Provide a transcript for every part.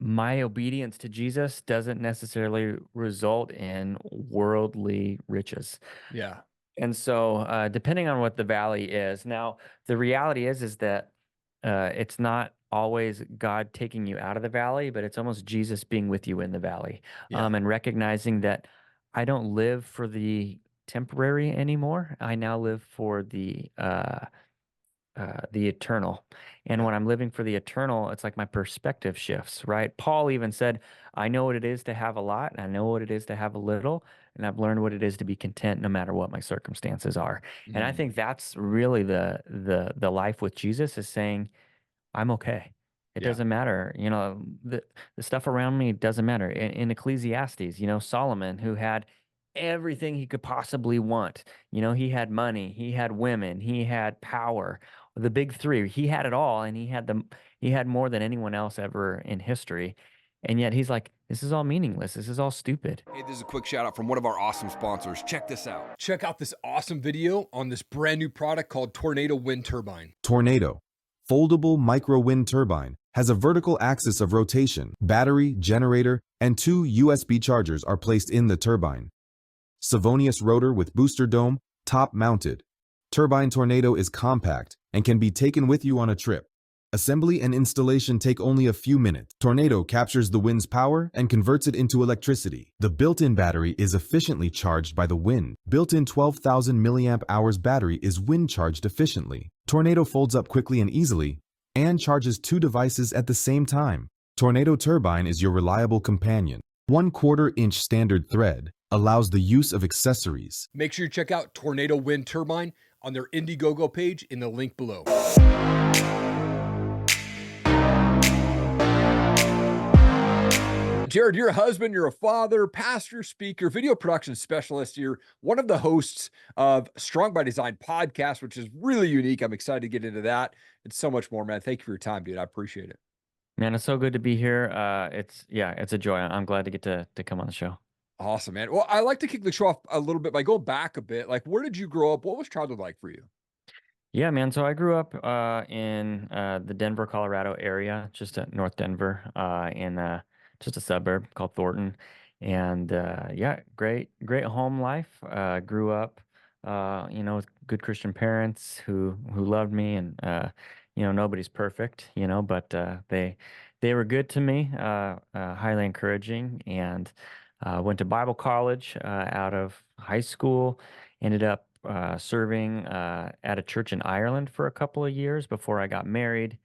my obedience to Jesus doesn't necessarily result in worldly riches. Yeah. And so, depending on what the valley is, now the reality is that it's not always God taking you out of the valley, but it's almost Jesus being with you in the valley, Yeah. and recognizing that I don't live for the temporary anymore. I now live for the eternal. And Yeah. when I'm living for the eternal, it's like my perspective shifts, right? Paul even said, I know what it is to have a lot, and I know what it is to have a little, and I've learned what it is to be content no matter what my circumstances are. And I Mm. think that's really the life with Jesus is saying, I'm okay. It Yeah. doesn't matter. The stuff around me doesn't matter. In Ecclesiastes, Solomon, who had everything he could possibly want. He had money, he had women, he had power. The big three, he had it all, and he had more than anyone else ever in history. And yet he's like, this is all meaningless. This is all stupid. Hey, this is a quick shout out from one of our awesome sponsors. Check this out. Check out this awesome video on this brand new product called Tornado Wind Turbine. Tornado, foldable micro wind turbine, has a vertical axis of rotation. Battery, generator, and 2 USB chargers are placed in the turbine. Savonius rotor with booster dome, top mounted. Turbine Tornado is compact and can be taken with you on a trip. Assembly and installation take only a few minutes. Tornado captures the wind's power and converts it into electricity. The built-in battery is efficiently charged by the wind. Built-in 12,000 milliamp hours battery is wind charged efficiently. Tornado folds up quickly and easily and charges 2 devices at the same time. Tornado Turbine is your reliable companion. 1/4 inch standard thread allows the use of accessories. Make sure you check out Tornado Wind Turbine on their Indiegogo page in the link below. Jared, you're a husband, you're a father, pastor, speaker, video production specialist. You're one of the hosts of Strong by Design podcast, which is really unique. I'm excited to get into that. It's so much more, man. Thank you for your time, dude. I appreciate it. Man, it's so good to be here. It's a joy. I'm glad to get to come on the show. Awesome, man. Well, I like to kick the show off a little bit by going back a bit. Like, where did you grow up? What was childhood like for you? Yeah, man. So I grew up in the Denver, Colorado area, just at North Denver, in just a suburb called Thornton. And yeah, great home life. Grew up, with good Christian parents who loved me, and nobody's perfect, but they were good to me, highly encouraging, and went to Bible college out of high school. Ended up serving at a church in Ireland for a couple of years before I got married.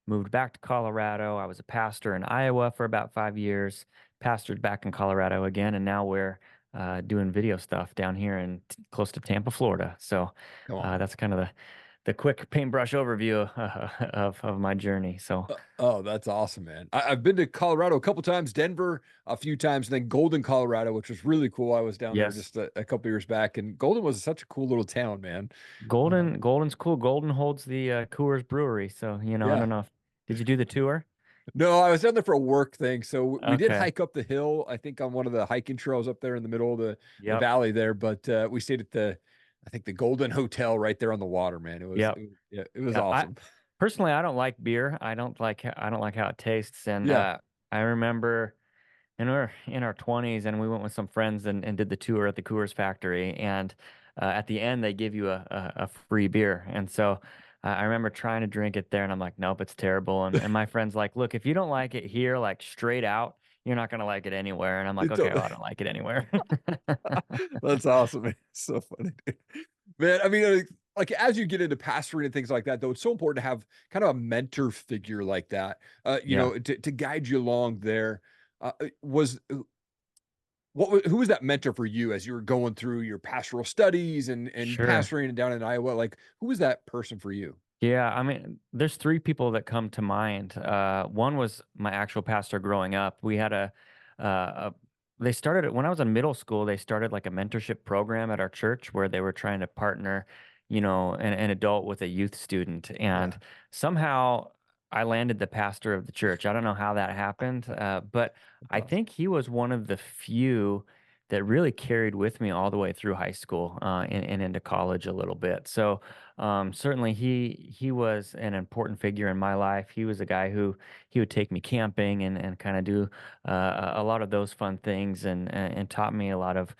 Moved back to Colorado. I was a pastor in Iowa for about 5 years. Pastored back in Colorado again, and now we're doing video stuff down here in close to Tampa, Florida. So Come on. that's kind of the quick paintbrush overview of my journey. So Oh, that's awesome, man. I've been to Colorado a couple times, Denver a few times, and then Golden, Colorado, which was really cool. I was down there yes, just a couple years back, and Golden was such a cool little town, man. Golden's cool. Golden holds the Coors Brewery. So I Yeah. don't know. Did you do the tour? No, I was down there for a work thing. So we did Okay. hike up the hill, I think on one of the hiking trails up there in the middle of the Yep. valley there. But we stayed at I think the Golden Hotel right there on the water, man. Yep. Yeah, it was Yeah, I awesome. personally I don't like beer. I don't like how it tastes. And Yeah. I remember and we were in our 20s, and we went with some friends and did the tour at the Coors factory. And at the end, they give you a free beer. And so I remember trying to drink it there, and I'm like, nope, it's terrible. And my friend's like, look, if you don't like it here, like straight out, you're not going to like it anywhere. And I'm like, It's okay, well, I don't like it anywhere. That's awesome, man. So funny, dude. Man, I mean, like as you get into pastoring and things like that, though, it's so important to have kind of a mentor figure like that, Yeah, to guide you along there. Was who was that mentor for you as you were going through your pastoral studies and sure. pastoring down in Iowa? Like, who was that person for you? Yeah, I mean, there's three people that come to mind. One was my actual pastor growing up. We had they started it when I was in middle school. They started like a mentorship program at our church where they were trying to partner, an adult with a youth student. And Yeah. somehow I landed the pastor of the church. I don't know how that happened, but That's I awesome. think he was one of the few that really carried with me all the way through high school and into college a little bit. So certainly he was an important figure in my life. He was a guy who he would take me camping and kind of do a lot of those fun things and taught me a lot of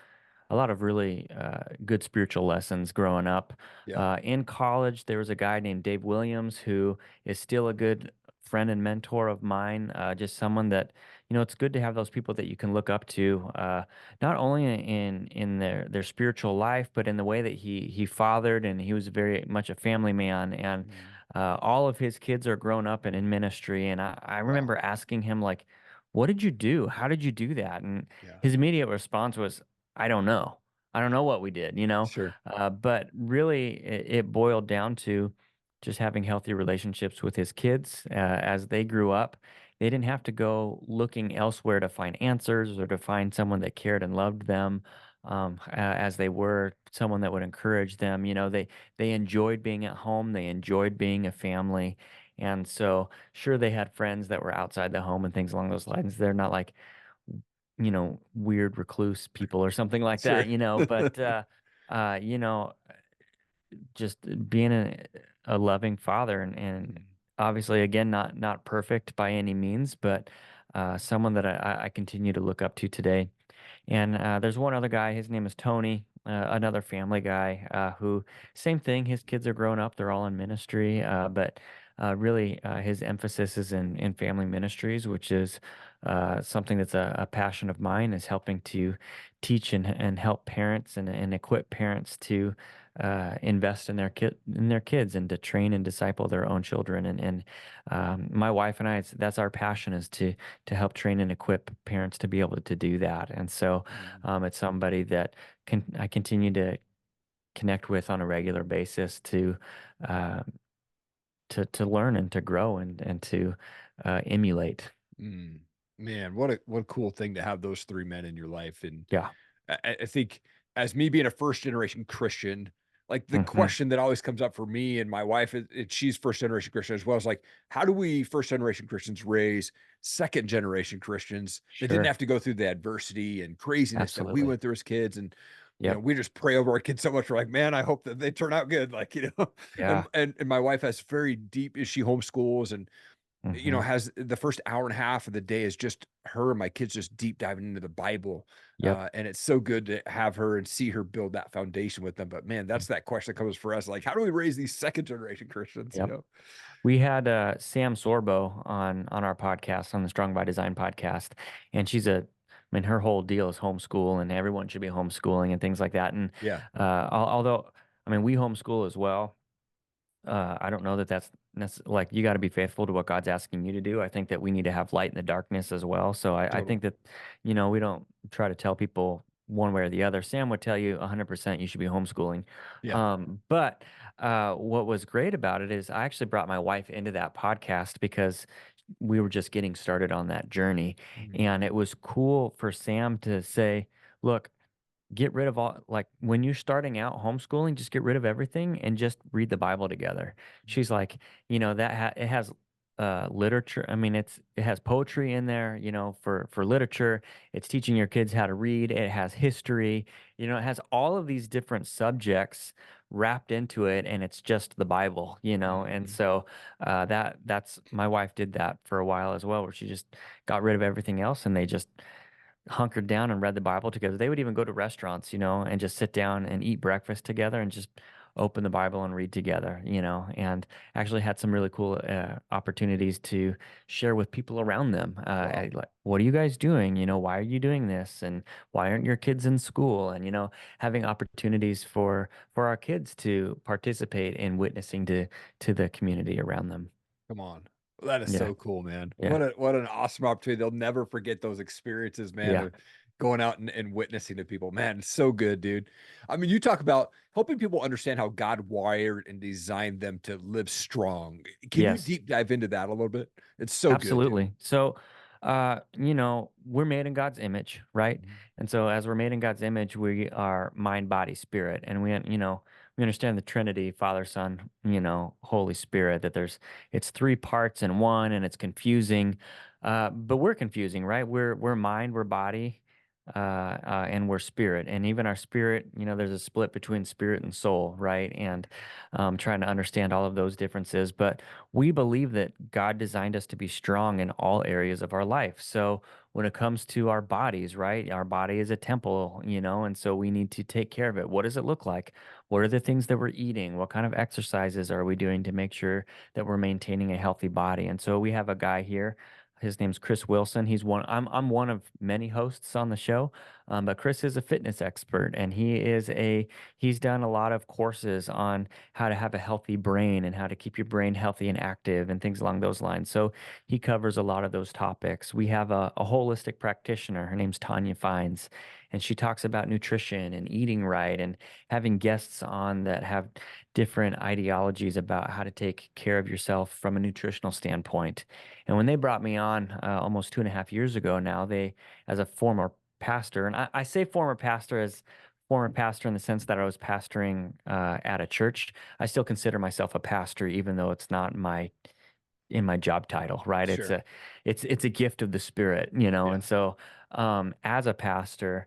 really good spiritual lessons growing up. Yeah. In college, there was a guy named Dave Williams who is still a good friend and mentor of mine. Just someone that it's good to have those people that you can look up to, not only in their spiritual life, but in the way that he fathered, and he was very much a family man. And Mm. all of his kids are grown up and in ministry. And I Wow. remember asking him like, "What did you do? How did you do that?" And Yeah. his immediate response was, "I don't know. I don't know what we did, you know." Sure. But really, it boiled down to just having healthy relationships with his kids as they grew up. They didn't have to go looking elsewhere to find answers or to find someone that cared and loved them, as they were someone that would encourage them. They enjoyed being at home. They enjoyed being a family. And so, sure, they had friends that were outside the home and things along those lines. They're not like weird recluse people or something like Sure. that, but uh, you know, just being a loving father and Mm. obviously again not perfect by any means, but someone that I continue to look up to today. And there's one other guy. His name is Tony, another family guy who, same thing. His kids are grown up. They're all in ministry, but really his emphasis is in family ministries, which is something that's a passion of mine, is helping to teach and help parents and equip parents to invest in their kids and to train and disciple their own children. And my wife and I, that's our passion, is to help train and equip parents to be able to do that. And so Mm. it's somebody that I continue to connect with on a regular basis uh, to learn and to grow and to emulate. Mm. Man, what a cool thing to have those three men in your life. And Yeah. I think, as me being a first generation Christian, like the Hmm. question that always comes up for me and my wife, she's first generation Christian as well. Is like, how do we first generation Christians raise second generation Christians that didn't Sure. have to go through the adversity and craziness that we Absolutely. went through as kids? And Yep. we just pray over our kids so much. We're like, man, I hope that they turn out good. Like, and Yeah. my wife has very deep, is she homeschools, and Hmm. has the first hour and a half of the day is just her and my kids just deep diving into the Bible. Yep. And it's so good to have her and see her build that foundation with them. But man, that's that question that comes for us. Like, how do we raise these second generation Christians, Yep. We had Sam Sorbo on our podcast, on the Strong by Design podcast, and I mean, her whole deal is homeschool, and everyone should be homeschooling and things like that. And Yeah. although, I mean, we homeschool as well. I don't know that that's like, you got to be faithful to what God's asking you to do. I think that we need to have light in the darkness as well. So I Totally. think that, we don't try to tell people one way or the other. Sam would tell you 100% you should be homeschooling. Yeah. But what was great about it is I actually brought my wife into that podcast because we were just getting started on that journey. Mhm. And it was cool for Sam to say, look, get rid of all, like, when you're starting out homeschooling, just get rid of everything and just read the Bible together. She's Mhm. like, it has literature. I mean, it has poetry in there, for literature. It's teaching your kids how to read. It has history. It has all of these different subjects wrapped into it, and it's just the Bible. And Mhm. so that's my wife did that for a while as well, where she just got rid of everything else, and they just hunkered down and read the Bible together. They would even go to restaurants, and just sit down and eat breakfast together and just open the Bible and read together, and actually had some really cool opportunities to share with people around them. Wow. Like, what are you guys doing? Why are you doing this? And why aren't your kids in school? And, having opportunities for our kids to participate in witnessing to the community around them. Come on. That is Yeah. so cool, man. Yeah. What an awesome opportunity. They'll never forget those experiences, man, Yeah. of going out and witnessing to people. Man, it's so good, dude. I mean, you talk about helping people understand how God wired and designed them to live strong. Can you Yes. deep dive into that a little bit? It's so good, dude. Absolutely. So, we're made in God's image, right? Mhm. And so, as we're made in God's image, we are mind, body, spirit, and we understand the Trinity, Father, Son, Holy Spirit. That it's three parts in one, and it's confusing. But we're confusing, right? We're mind, we're body, and we're spirit. And even our spirit, there's a split between spirit and soul, right? And trying to understand all of those differences. But we believe that God designed us to be strong in all areas of our life. So when it comes to our bodies, right? Our body is a temple, and so we need to take care of it. What does it look like? What are the things that we're eating? What kind of exercises are we doing to make sure that we're maintaining a healthy body? And so we have a guy here. His name's Chris Wilson. I'm one of many hosts on the show, but Chris is a fitness expert, and he's done a lot of courses on how to have a healthy brain and how to keep your brain healthy and active and things along those lines. So he covers a lot of those topics. We have a holistic practitioner. Her name's Tanya Fines, and she talks about nutrition and eating right and having guests on that have different ideologies about how to take care of yourself from a nutritional standpoint. And when they brought me on almost 2.5 years ago now, as a former pastor, and I say former pastor as former pastor in the sense that I was pastoring at a church. I still consider myself a pastor, even though it's not in my job title, right? It's Sure. a gift of the Spirit, Yeah. And so, as a pastor,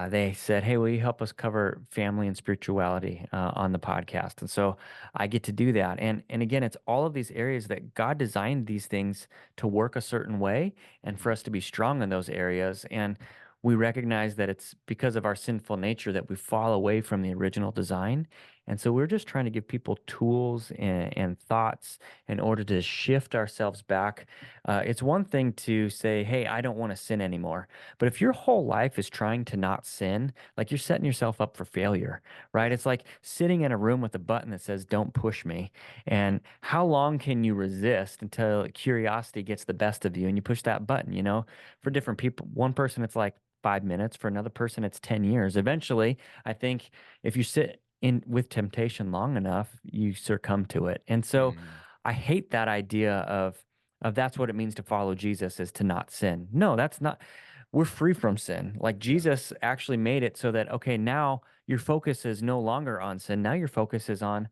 they said, "Hey, will you help us cover family and spirituality on the podcast?" And so I get to do that. And again, it's all of these areas that God designed these things to work a certain way, and for us to be strong in those areas. And we recognize that it's because of our sinful nature that we fall away from the original design. And so we're just trying to give people tools and thoughts in order to shift ourselves back. It's one thing to say, "Hey, I don't want to sin anymore." But if your whole life is trying to not sin, like, you're setting yourself up for failure, right? It's like sitting in a room with a button that says, "Don't push me." And how long can you resist until curiosity gets the best of you and you push that button, For different people, one person, it's like 5 minutes. For another person, it's 10 years. Eventually, I think if you sit in with temptation long enough, you succumb to it. And so Mm. I hate that idea of that's what it means to follow Jesus, is to not sin. No, that's not. We're free from sin. Like, Yeah. Jesus actually made it so that, okay, now your focus is no longer on sin. Now your focus is on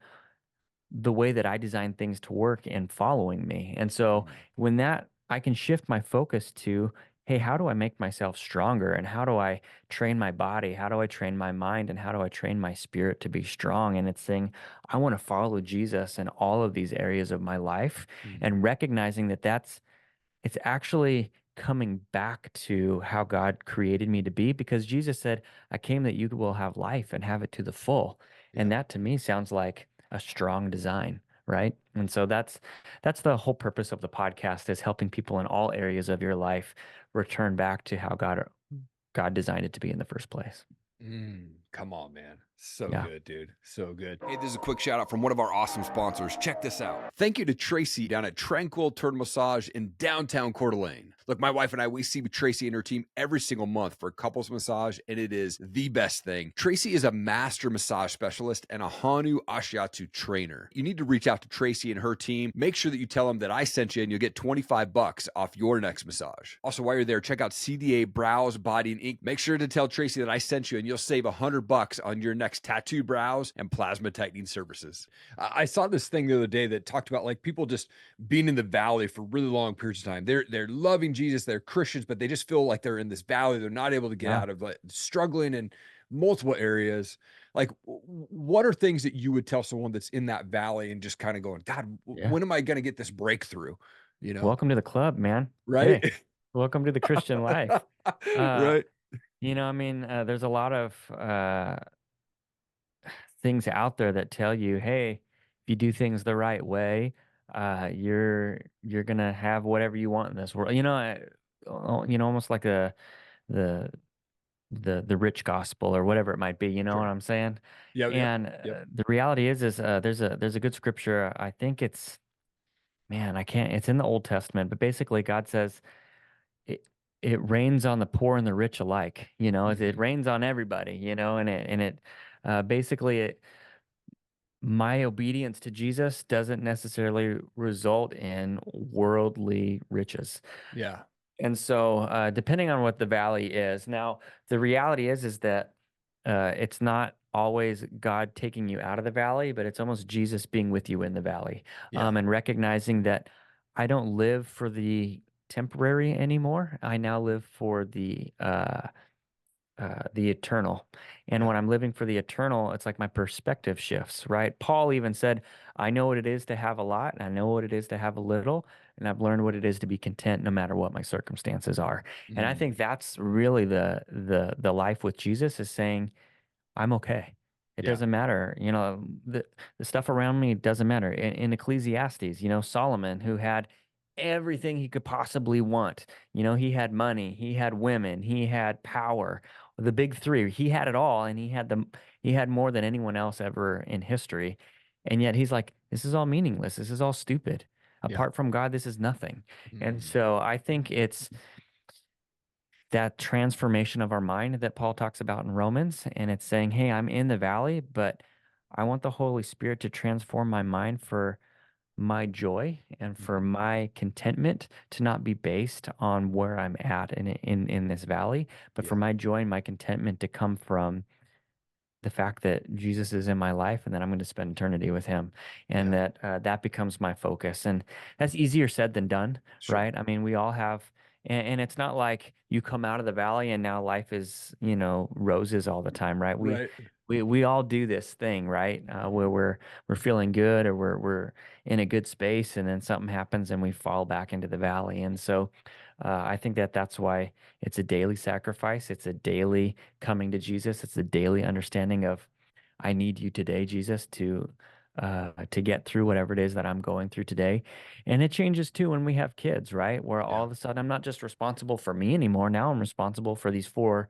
the way that I design things to work and following me. And so Mm. when that, I can shift my focus to, hey, how do I make myself stronger? And how do I train my body? How do I train my mind? And how do I train my spirit to be strong? And it's saying, I want to follow Jesus in all of these areas of my life, Mm. and recognizing that it's actually coming back to how God created me to be, because Jesus said, "I came that you will have life and have it to the full." And Yeah. that to me sounds like a strong design, right? And so that's the whole purpose of the podcast, is helping people in all areas of your life return back to how God designed it to be in the first place. Come on, man. So Yeah. good, dude. So good. Hey, this is a quick shout out from one of our awesome sponsors. Check this out. Thank you to Tracy down at Tranquil Turtle Massage in downtown Coeur d'Alene. Look, my wife and I, we see Tracy and her team every single month for a couples massage, and it is the best thing. Tracy is a master massage specialist and a Hanu Ashiatsu trainer. You need to reach out to Tracy and her team. Make sure that you tell them that I sent you, and you'll get $25 off your next massage. Also, while you're there, check out CDA Brows, Body, and Ink. Make sure to tell Tracy that I sent you, and you'll save $100 on your next tattoo, brows, and plasma tightening services. I saw this thing the other day that talked about, like, people just being in the valley for really long periods of time. They're loving Jesus, they're Christians, but they just feel like they're in this valley. They're not able to get Yeah. out of, like, struggling in multiple areas. Like, what are things that you would tell someone that's in that valley and just kind of going, God, Yeah. when am I going to get this breakthrough? Welcome to the club, man. Right? Hey, welcome to the Christian life. Uh, Right. there's a lot of things out there that tell you, hey, if you do things the right way, you're gonna have whatever you want in this world. Almost like the the rich gospel or whatever it might be. You know what Sure. I'm saying? Yep. Yep. And Yep. the reality is there's a good scripture. I think it's, man, I can't. It's in the Old Testament, but basically God says it it rains on the poor and the rich alike. It Mhm. rains on everybody. And it basically it my obedience to Jesus doesn't necessarily result in worldly riches. Yeah. And so, depending on what the valley is, now the reality is that it's not always God taking you out of the valley, but it's almost Jesus being with you in the valley, Yeah. and recognizing that I don't live for the temporary anymore. I now live for the eternal. And Yeah. when I'm living for the eternal, it's like my perspective shifts, right? Paul even said, I know what it is to have a lot, and I know what it is to have a little, and I've learned what it is to be content no matter what my circumstances are. And I Mm. think that's really the life with Jesus is saying, I'm okay. It Yeah. doesn't matter. The stuff around me doesn't matter. In Ecclesiastes, Solomon, who had everything he could possibly want. He had money, he had women, he had power. The big three, he had it all, and he had more than anyone else ever in history. And yet he's like, this is all meaningless. This is all stupid. Yeah. Apart from God, this is nothing. And Mm. so I think it's that transformation of our mind that Paul talks about in Romans. And it's saying, hey, I'm in the valley, but I want the Holy Spirit to transform my mind for my joy and for Mhm. my contentment to not be based on where I'm at in this valley, but for Yeah. my joy and my contentment to come from the fact that Jesus is in my life and that I'm going to spend eternity with him, and Yeah. that becomes my focus. And that's easier said than done, Sure. right? I mean, we all have, and it's not like you come out of the valley and now life is, roses all the time, right? We Right. we all do this thing, right? Where we're feeling good, or we're in a good space, and then something happens and we fall back into the valley. And so I think that's why it's a daily sacrifice. It's a daily coming to Jesus. It's a daily understanding of, I need you today, Jesus, to get through whatever it is that I'm going through today. And it changes too when we have kids, right? Where all Yeah. of a sudden I'm not just responsible for me anymore. Now I'm responsible for these four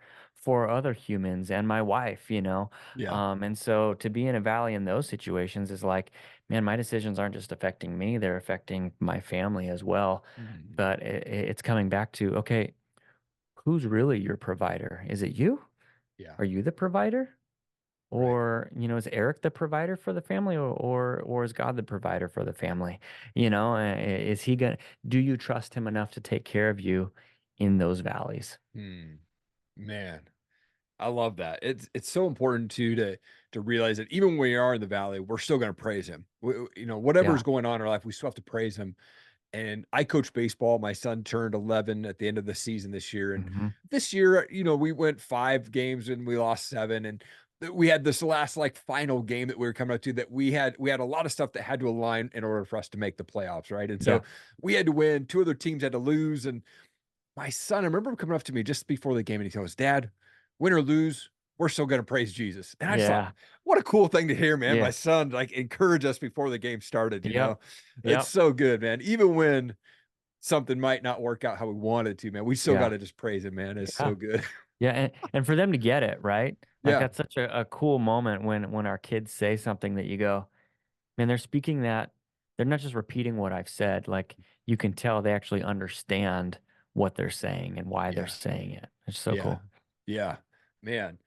other humans and my wife, Yeah. And so to be in a valley in those situations is like, man, my decisions aren't just affecting me, they're affecting my family as well. Mhm. But it's coming back to, okay, who's really your provider? Is it you? Yeah. Are you the provider? Right. Or, is Erik the provider for the family, or is God the provider for the family? Is he gonna, do you trust him enough to take care of you in those valleys? Hmm. Man. I love that. It's so important to realize that even when we are in the valley, we're still going to praise him. Whatever's Yeah. going on in our life, we still have to praise him. And I coach baseball. My son turned 11 at the end of the season this year. And Hmm. this year, we went 5 games and we lost 7. And we had this last like final game that we were coming up to that we had a lot of stuff that had to align in order for us to make the playoffs, right? And Yeah. so we had to win. 2 other teams had to lose. And my son, I remember him coming up to me just before the game and he goes, Dad, win or lose, we're still going to praise Jesus. And I just thought, Yeah. what a cool thing to hear, man. My Yeah. son like encouraged us before the game started. Yep. It's Yep. so good, man. Even when something might not work out how we wanted to, man, we still got Yeah. to just praise him, man. It's Yeah. so good. Yeah. And for them to get it, right? Like Yeah. that's such a cool moment when our kids say something that you go, man, they're speaking that, they're not just repeating what I've said. Like you can tell they actually understand what they're saying and why they're Yeah. saying it. It's so Yeah. cool. Yeah. Man.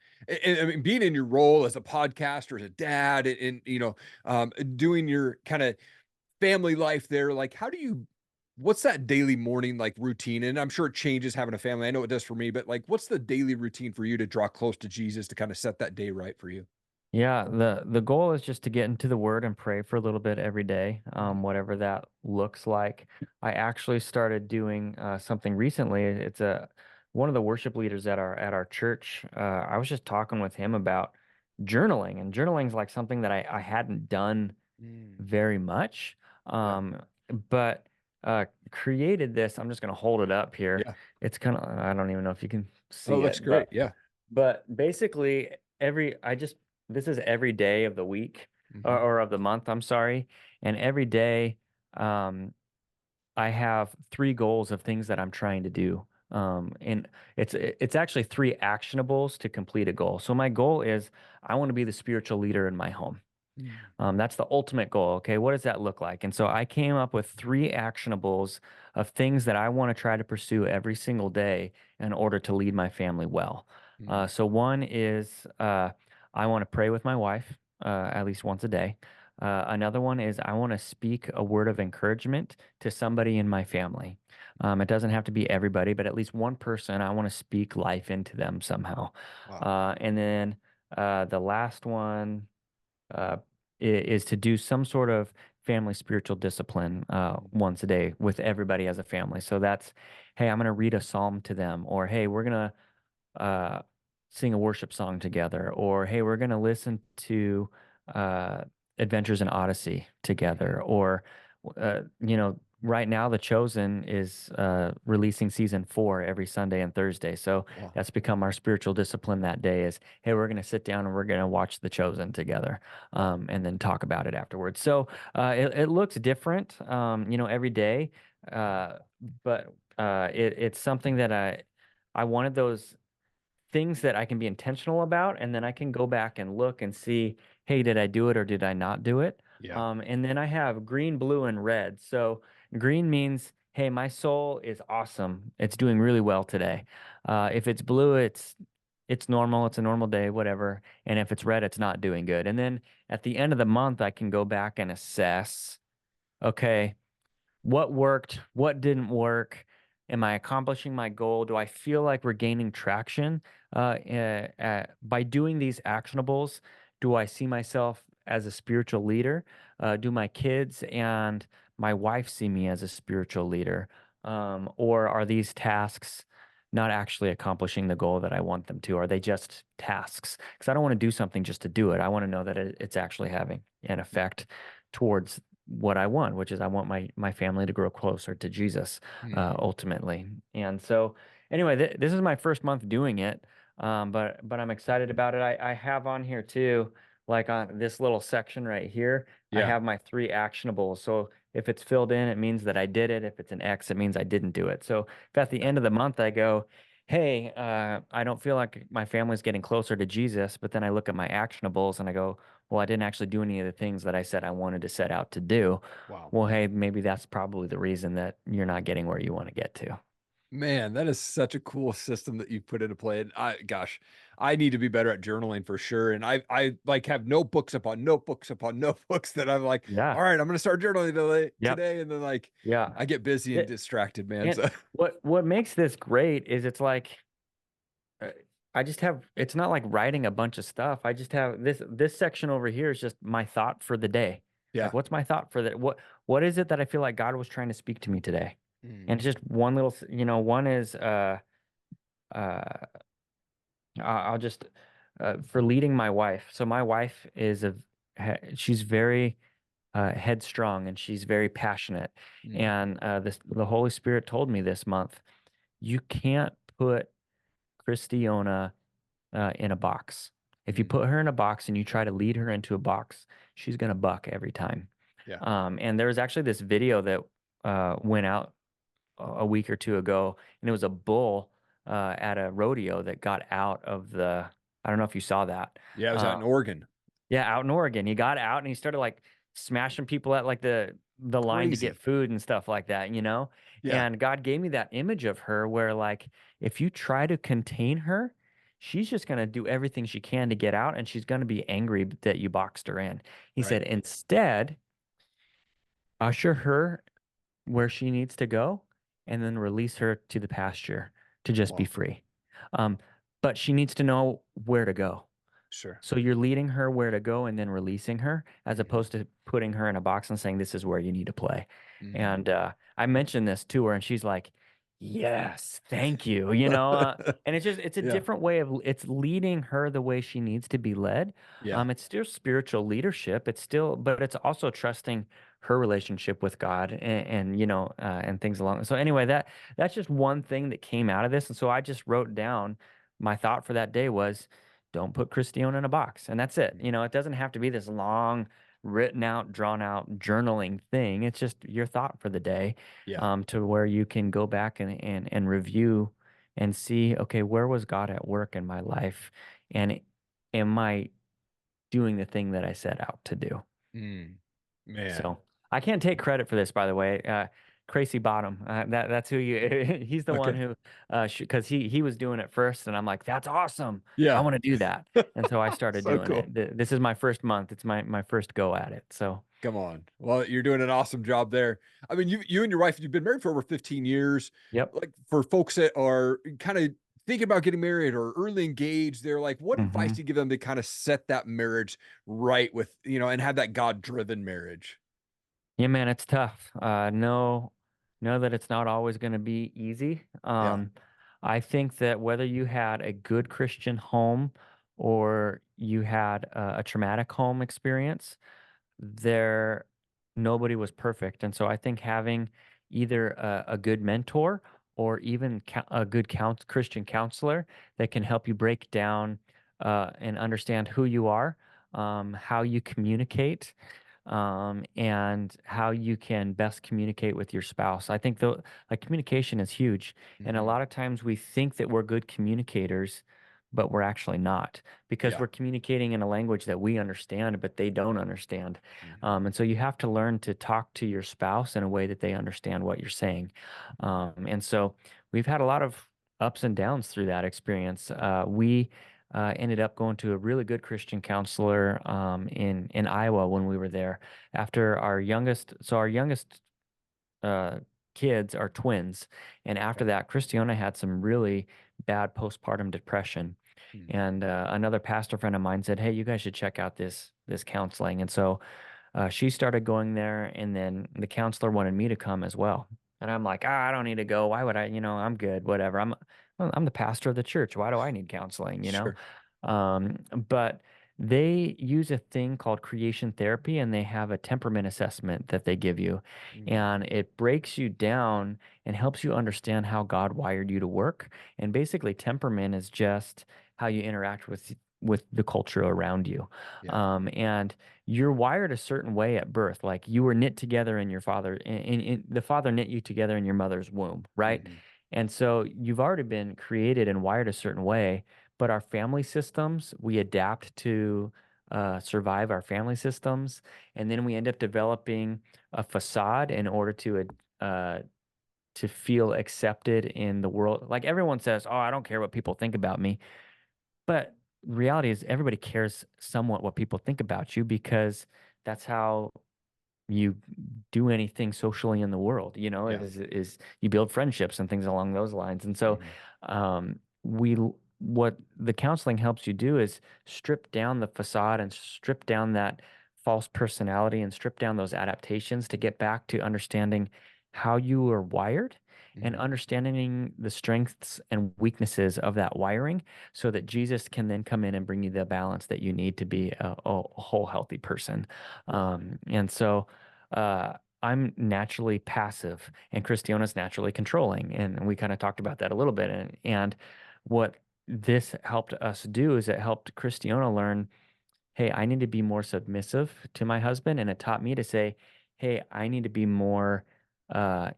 And I mean, being in your role as a podcaster, as a dad, and doing your kind of family life there, like what's that daily morning like routine? And I'm sure it changes having a family. I know it does for me, but like what's the daily routine for you to draw close to Jesus to kind of set that day right for you? Yeah, the goal is just to get into the word and pray for a little bit every day, Mhm. whatever that looks like. I actually started doing something recently. It's one of the worship leaders at our church. I was just talking with him about journaling, and journaling is like something that I hadn't done Mm. very much, Yeah. but created this. I'm just gonna hold it up here. Yeah. It's kind of, I don't even know if you can Oh, it see looks it, great. Yeah. but basically, this is every day of the week, or, Mhm. or of the month, I'm sorry. And every day, um, I have three goals of things that I'm trying to do. And it's actually three actionables to complete a goal. So my goal is I want to be the spiritual leader in my home. Mm. That's the ultimate goal. Okay, what does that look like? And so I came up with three actionables of things that I want to try to pursue every single day in order to lead my family well. Mm. So one is I want to pray with my wife at least once a day. Another one is I want to speak a word of encouragement to somebody in my family. It doesn't have to be everybody, but at least one person. I want to speak life into them somehow. Wow. And then the last one uh, is to do some sort of family spiritual discipline once a day with everybody as a family. So that's, hey, I'm going to read a psalm to them, or hey, we're going to sing a worship song together, or hey, we're going to listen to uh, Adventures in Odyssey together, or right now The Chosen is releasing season 4 every Sunday and Thursday. So Wow. that's become our spiritual discipline that day is, hey, we're going to sit down and we're going to watch The Chosen together, and then talk about it afterwards. So it looks different, every day, but it's something that I wanted those things that I can be intentional about, and then I can go back and look and see, hey, did I do it or did I not do it? Yeah. And then I have green, blue, and red. So green means, hey, my soul is awesome. It's doing really well today. If it's blue, it's normal. It's a normal day, whatever. And if it's red, it's not doing good. And then at the end of the month, I can go back and assess, okay, what worked, what didn't work, am I accomplishing my goal, do I feel like we're gaining traction by doing these actionables? Do I see myself as a spiritual leader? Do my kids and my wife see me as a spiritual leader? Or are these tasks not actually accomplishing the goal that I want them to? Are they just tasks? Because I don't want to do something just to do it. I want to know that it's actually having an effect towards what I want, which is I want my family to grow closer to Jesus, Mm. ultimately. And so, anyway, this is my first month doing it, but I'm excited about it. I have on here too, like on this little section right here, I Yeah. have my 3 actionables. So if it's filled in, it means that I did it. If it's an X, it means I didn't do it. So if at the end of the month I go, hey, I don't feel like my family's getting closer to Jesus, but then I look at my actionables and I go, well, I didn't actually do any of the things that I said I wanted to set out to do. Wow. Well, hey, maybe that's probably the reason that you're not getting where you want to get to. Man, that is such a cool system that you've put into play. And gosh, I need to be better at journaling for sure. And I like have notebooks upon notebooks upon notebooks that I'm like, Yeah. all right, I'm going to start journaling Yep. today. And then like, Yeah. I get busy and It, distracted, man. and So what makes this great is it's like uh, I just have it's not like writing a bunch of stuff. I just have this section over here is just my thought for the day. yeah. Like what's my thought for the what is it that I feel like God was trying to speak to me today? Mm, And it's just one little, one is uh I'll just for leading my wife. So my wife is she's very headstrong and she's very passionate. mm, And the Holy Spirit told me this month, you can't put Christiana in a box. If you mm, put her in a box and you try to lead her into a box, she's gonna buck every time. yeah. And there was actually this video that went out a week or two ago, and it was a bull at a rodeo that got out of the. I don't know if you saw that. Yeah. I was out in Uh, Oregon. yeah, out in Oregon, he got out and he started like smashing people at like the line to get Crazy. food and stuff like that, Yeah. And God gave me that image of her where like if you try to contain her, she's just gonna do everything she can to get out, and she's gonna be angry that you boxed her in. He Right. said, instead, usher her where she needs to go and then release her to the pasture to just be Wow. free. Um, but she needs to know where to go. Sure. So you're leading her where to go and then releasing her, as Hmm. opposed to putting her in a box and saying, this is where you need to play. Hmm. And I mentioned this to her and she's like, yes, thank you. And it's a Yeah. different way it's leading her the way she needs to be led. Yeah. It's still spiritual leadership. But it's also trusting her relationship with God and things along. So anyway, that's just one thing that came out of this. And so I just wrote down my thought for that day was, don't put Christiana in a box. And that's it. It doesn't have to be this long, written out, drawn out journaling thing. It's just your thought for the day, Yeah. to where you can go back and review and see, okay, where was God at work in my life? And am I doing the thing that I set out to do? Mm, man. So I can't take credit for this, by the way. Crazy Bottom. That's who you. He's the one Okay. who, because he was doing it first, and I'm like, that's awesome. I Yeah. want to do that, and so I started So doing cool. it. This is my first month. It's my first go at it. So Come on. Well, you're doing an awesome job there. I mean, you and your wife, you've been married for over 15 years. yep. Like for folks that are kind of thinking about getting married or early engaged, they're like, what advice hmm do you give them to kind of set that marriage right with, and have that God-driven marriage? Yeah, man, it's tough. Know that it's not always going to be easy. Yeah. I think that whether you had a good Christian home or you had a traumatic home experience, there nobody was perfect. And so I think having either a good mentor or even a good Christian counselor that can help you break down and understand who you are, how you communicate, and how you can best communicate with your spouse. I think the like communication is huge, and a Hmm. lot of times we think that we're good communicators, but we're actually not because Yeah. we're communicating in a language that we understand, but they don't understand. Hmm. And so you have to learn to talk to your spouse in a way that they understand what you're saying. And so we've had a lot of ups and downs through that experience. We ended up going to a really good Christian counselor in Iowa when we were there. After our youngest uh, kids are twins, and after that, Christiana had some really bad postpartum depression. And another pastor friend of mine said, "Hey, you guys should check out this counseling." And so she started going there, and then the counselor wanted me to come as well. And I'm like, I don't need to go. Why would I? I'm good. Whatever. I'm the pastor of the church. Why do I need counseling? Sure. But they use a thing called creation therapy, and they have a temperament assessment that they give you, Mm. and it breaks you down and helps you understand how God wired you to work. And basically, temperament is just how you interact with the culture around you. Yeah. And you're wired a certain way at birth. Like you were knit together in your father, in the father knit you together in your mother's womb, right? Hmm. And so you've already been created and wired a certain way, but our family systems, we adapt to survive our family systems. And then we end up developing a facade in order uh, to feel accepted in the world. Like everyone says, "Oh, I don't care what people think about me." But reality is everybody cares somewhat what people think about you because that's how you do anything socially in the world, Yeah. is you build friendships and things along those lines. And so Hmm. we what the counseling helps you do is strip down the facade and strip down that false personality and strip down those adaptations to get back to understanding how you are wired and Hmm. understanding the strengths and weaknesses of that wiring so that Jesus can then come in and bring you the balance that you need to be a whole healthy person. Cool. And so I'm naturally passive and Christiana's naturally controlling. And we kind of talked about that a little bit. And what this helped us do is it helped Christiana learn, hey, I need to be more submissive to my husband. And it taught me to say, hey, I need to be more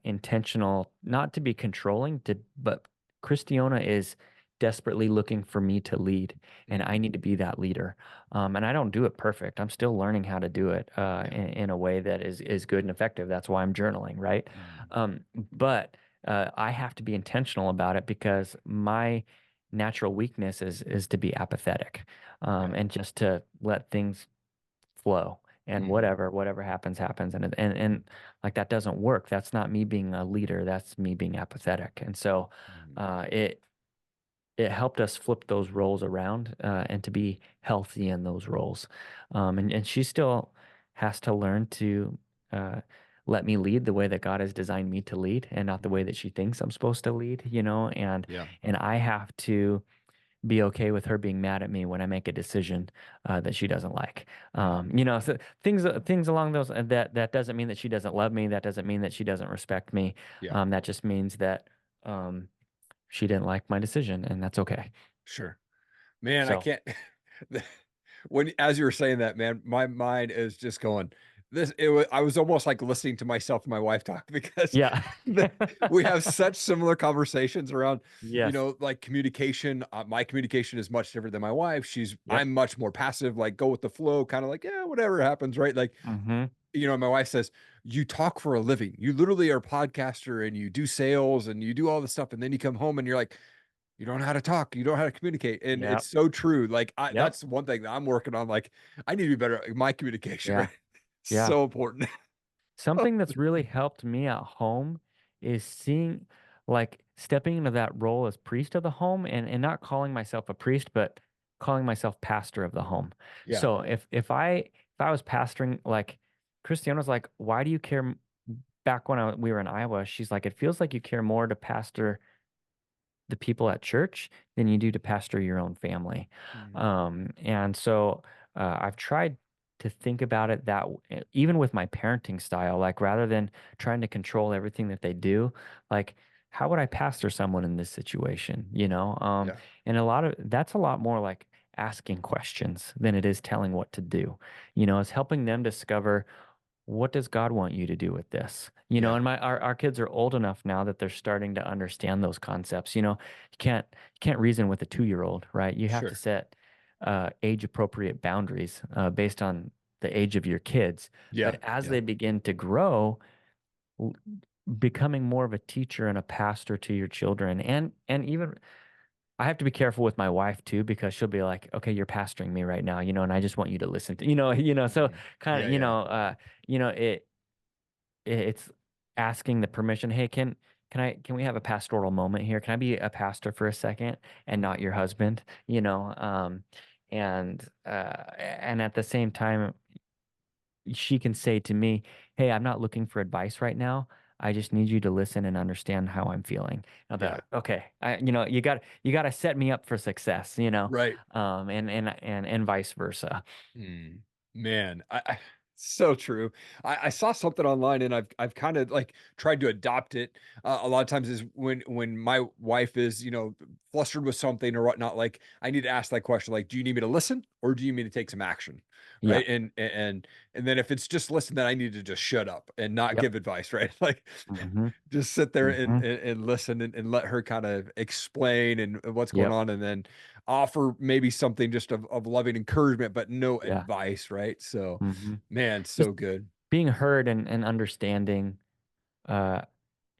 intentional, not to be controlling, but Christiana is desperately looking for me to lead, and I Hmm. need to be that leader. And I don't do it perfect. I'm still learning how to do it Yeah. in a way that is good and effective. That's why I'm journaling, right? Hmm. But I have to be intentional about it because my natural weakness is to be apathetic Yeah. and just to let things flow and Hmm. whatever happens happens and like that doesn't work. That's not me being a leader. That's me being apathetic. And so Hmm. it helped us flip those roles around and to be healthy in those roles. And she still has to learn to uh, let me lead the way that God has designed me to lead and not the way that she thinks I'm supposed to lead, Yeah. and I have to be okay with her being mad at me when I make a decision that she doesn't like. Hmm. So things along those that doesn't mean that she doesn't love me. That doesn't mean that she doesn't respect me. Yeah. That just means that um, she didn't like my decision, and that's okay. Sure. Man, I So can't. When as you were saying that, man, my mind is just going. I was almost like listening to myself and my wife talk because yeah, we have such similar conversations around, yes, like communication. My communication is much different than my wife. yep, I'm much more passive, like go with the flow, kind of like, yeah, whatever happens, right? Like, hmm my wife says, you talk for a living. You literally are a podcaster and you do sales and you do all this stuff. And then you come home and you're like, you don't know how to talk, you don't know how to communicate. And it's yep, so true. Like yep, that's one thing that I'm working on. Like I need to be better at my communication, yeah, right? yeah. So important. Something that's really helped me at home is seeing, like, stepping into that role as priest of the home and not calling myself a priest, but calling myself pastor of the home. Yeah. So if I was pastoring, like, Christiane was like, why do you care? Back when we were in Iowa, she's like, it feels like you care more to pastor the people at church than you do to pastor your own family. Mhm. And so I've tried to think about it even with my parenting style, like rather than trying to control everything that they do, like how would I pastor someone in this situation, you know? Yeah, And that's a lot more like asking questions than it is telling what to do. It's helping them discover, what does God want you to do with this? yeah, And our kids are old enough now that they're starting to understand those concepts. You can't reason with a 2-year-old, right? You have to sure. set age appropriate boundaries based on the age of your kids. Yeah, But as yeah, they begin to grow, w- becoming more of a teacher and a pastor to your children, and even I have to be careful with my wife too, because she'll be like, "Okay, you're pastoring me right now, and I just want you to listen to, so mhm. kind Yeah, of, yeah, it's asking the permission. Hey, can we have a pastoral moment here? Can I be a pastor for a second and not your husband? And at the same time, she can say to me, "Hey, I'm not looking for advice right now. I just need you to listen and understand how I'm feeling." I'll be yeah. like, "Okay, you got to set me up for success, Right. and vice versa." Mm, man, so true. I saw something online and I've kind of like tried to adopt it. A lot of times is when my wife is, flustered with something or whatnot, like I need to ask that question, like, do you need me to listen or do you need me to take some action? Yeah. Right. And then if it's just listen, then I need to just shut up and not Yep. give advice, right? Like Hmm. just sit there and Hmm. and listen and let her kind of explain and what's going Yep. on, and then offer maybe something just of loving encouragement, but no Yeah. advice, right? So, Hmm. man, Just so good. being heard and understanding. Uh,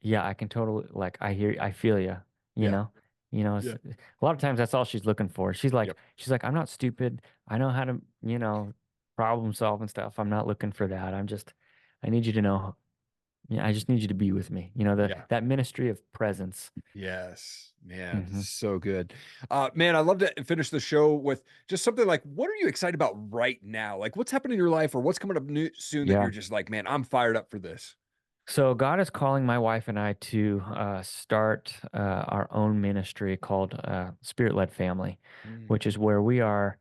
yeah, I can totally, like, I feel you. You Yeah, know, yeah, a lot of times that's all she's looking for. yep, I'm not stupid. I know how to, problem solve and stuff. I'm not looking for that. I need you to know. Yeah, I just need you to be with me. yeah. That ministry of presence. Yes, man, Hmm. so good. Man, I love to finish the show with just something like, what are you excited about right now? Like, what's happening in your life, or what's coming up new soon that you're Yeah. just like, man, I'm fired up for this. So God is calling my wife and I to start our own ministry called Spirit-Led Family, Mm, which is where we're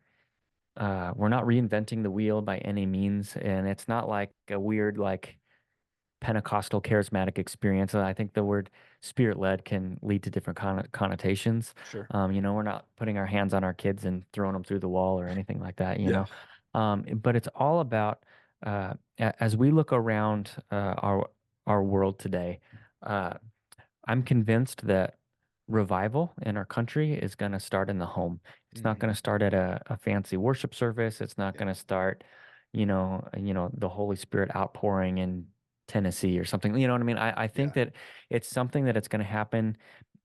not reinventing the wheel by any means, and it's not like a weird like Pentecostal charismatic experience. And I think the word spirit-led can lead to different connotations. sure. We're not putting our hands on our kids and throwing them through the wall or anything like that. Yeah. But it's all about as we look around our world today. Uh, I'm convinced that revival in our country is going to start in the home. It's not Mm, going to start at a fancy worship service. It's not yeah. going to start, the Holy Spirit outpouring in Tennessee or something. You know what I mean? I think Yeah. that it's something that it's going to happen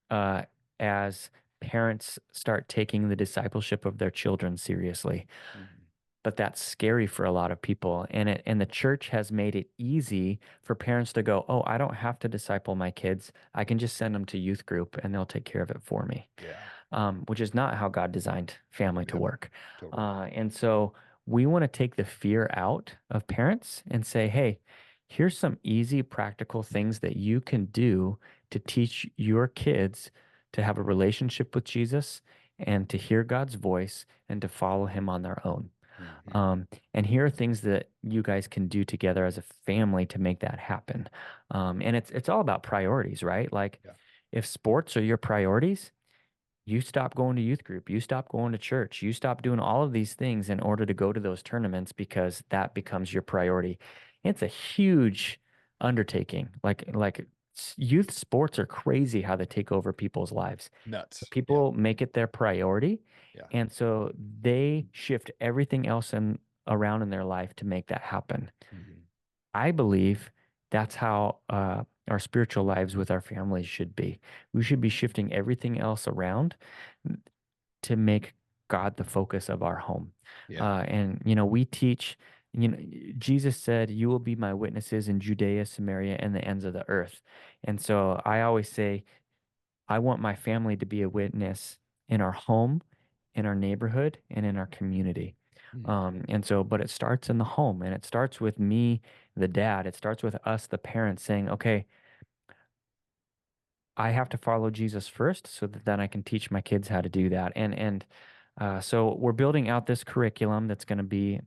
uh, as parents start taking the discipleship of their children seriously. Mhm. But that's scary for a lot of people, and the church has made it easy for parents to go, "Oh, I don't have to disciple my kids. I can just send them to youth group and they'll take care of it for me," Yeah. which is not how God designed family to Yep. work. Totally. And so we want to take the fear out of parents and say, "Hey, here's some easy, practical things that you can do to teach your kids to have a relationship with Jesus and to hear God's voice and to follow Him on their own." Mhm. And here are things that you guys can do together as a family to make that happen. And it's all about priorities, right? Like Yeah. if sports are your priorities, you stop going to youth group, you stop going to church, you stop doing all of these things in order to go to those tournaments because that becomes your priority. It's a huge undertaking. Youth sports are crazy how they take over people's lives. Nuts. Yeah. People make it their priority, Yeah. and so they shift everything else around in their life to make that happen. Mhm. I believe that's how our spiritual lives with our families should be. We should be shifting everything else around to make God the focus of our home. Yeah. And we teach. Jesus said, "You will be my witnesses in Judea, Samaria, and the ends of the earth." And so I always say, I want my family to be a witness in our home, in our neighborhood, and in our community. Mhm. But it starts in the home, and it starts with me, the dad. It starts with us, the parents, saying, "Okay, I have to follow Jesus first so that then I can teach my kids how to do that. So we're building out this curriculum that's going to be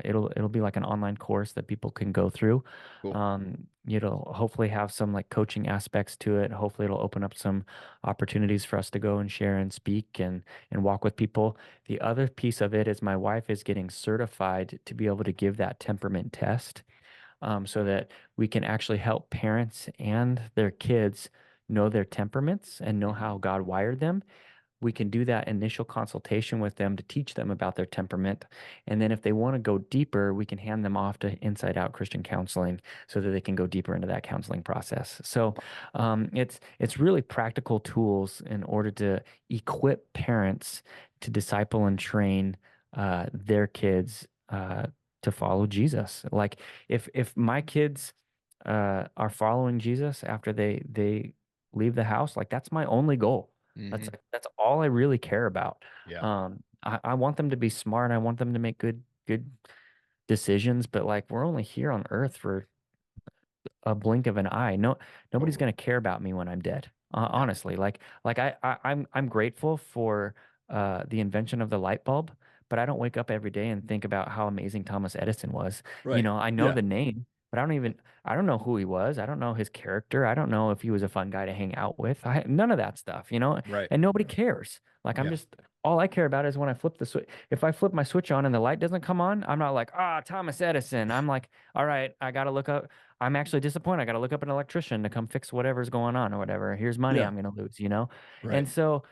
it'll be like an online course that people can go through. Cool. It'll hopefully have some like coaching aspects to it. Hopefully it'll open up some opportunities for us to go and share and speak and walk with people. The other piece of it is my wife is getting certified to be able to give that temperament test, so that we can actually help parents and their kids know their temperaments and know how God wired them. We can do that initial consultation with them to teach them about their temperament. And then if they want to go deeper, we can hand them off to Inside Out Christian Counseling so that they can go deeper into that counseling process. So it's really practical tools in order to equip parents to disciple and train their kids to follow Jesus. Like if my kids are following Jesus after they leave the house, like that's my only goal. Mhm. That's all I really care about. Yeah. I want them to be smart. I want them to make good decisions. But like we're only here on Earth for a blink of an eye. Nobody's Totally. gonna care about me when I'm dead. Yeah. Honestly, I'm grateful for the invention of the light bulb, but I don't wake up every day and think about how amazing Thomas Edison was. Right. I know Yeah. the name, but I don't know who he was. I don't know his character. I don't know if he was a fun guy to hang out with. None of that stuff. Right. And nobody cares. Like Yeah. all I care about is when I flip the switch. If I flip my switch on and the light doesn't come on, I'm not like, Thomas Edison. I'm like, all right, I gotta look up. I'm actually disappointed. I got to look up an electrician to come fix whatever's going on or whatever. Here's money Yeah. I'm going to lose. Right. And so,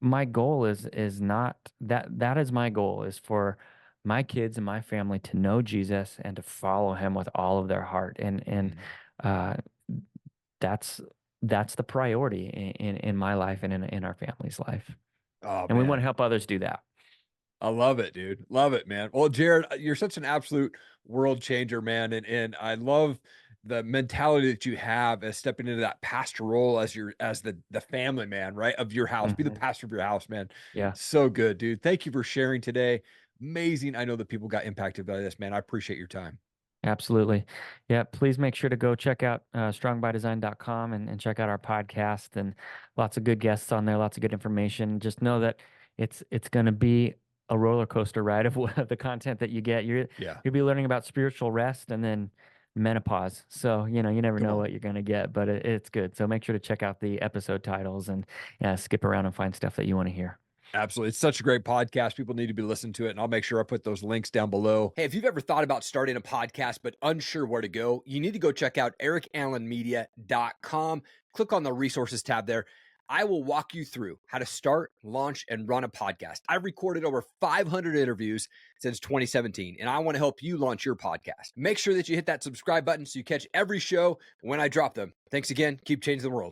my goal is not that is my goal is for my kids and my family to know Jesus and to follow him with all of their heart. And Mhm. uh, that's that's the priority in my life and in our family's life. Oh And we man. want to help others do that. I love it, dude. Love it, man. Well, Jared, you're such an absolute world changer, man. And I love the mentality that you have as stepping into that pastor role as the family man, right? Of your house. Be the Mhm. pastor of your house, man. Yeah. So good, dude. Thank you for sharing today. Amazing. I know that people got impacted by this, man. I appreciate your time. Absolutely. Yeah, please make sure to go check out strongbydesign.com and check out our podcast, and lots of good guests on there, lots of good information. Just know that it's going to be a roller coaster ride of the content that you get. Yeah. You'll be learning about spiritual rest and then menopause. So, you never Come know on. what you're going to get, but it's good. So make sure to check out the episode titles and skip around and find stuff that you want to hear. Absolutely. It's such a great podcast. People need to be listening to it. And I'll make sure I put those links down below. Hey, if you've ever thought about starting a podcast but unsure where to go, you need to go check out erikallenmedia.com. Click on the resources tab there. I will walk you through how to start, launch, and run a podcast. I've recorded over 500 interviews since 2017, and I want to help you launch your podcast. Make sure that you hit that subscribe button so you catch every show when I drop them. Thanks again. Keep changing the world.